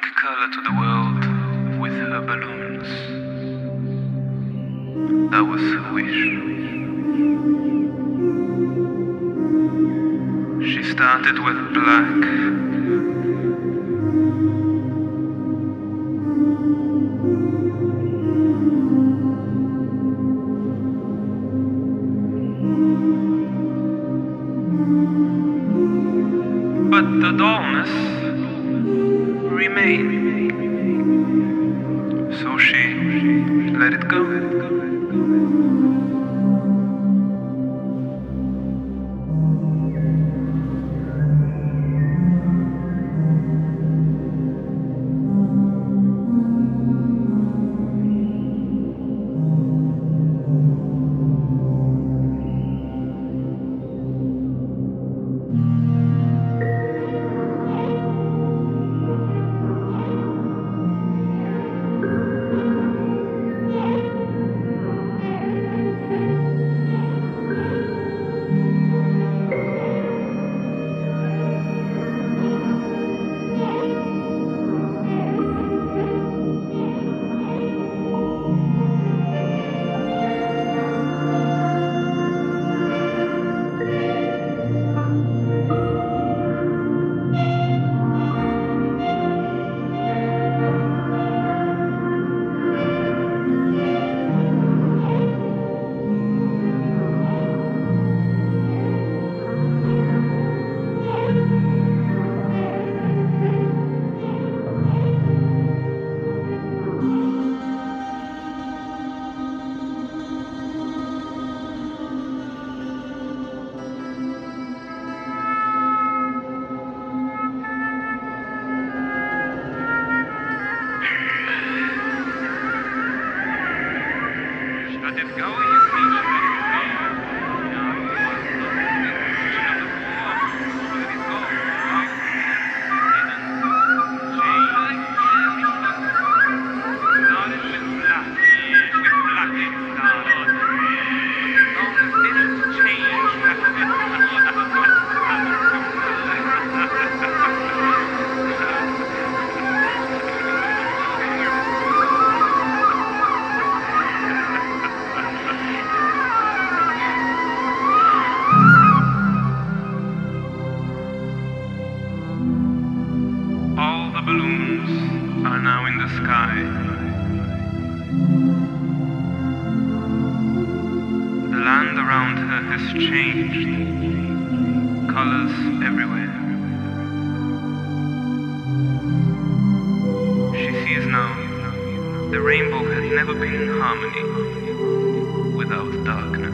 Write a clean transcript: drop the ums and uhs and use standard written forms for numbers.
bring color to the world with her balloons. That was her wish. She started with black. But the dullness remained. So she let it go. Let it go, you creature. All the balloons are now in the sky. The land around her has changed. Colors everywhere. She sees now the rainbow has never been in harmony without darkness.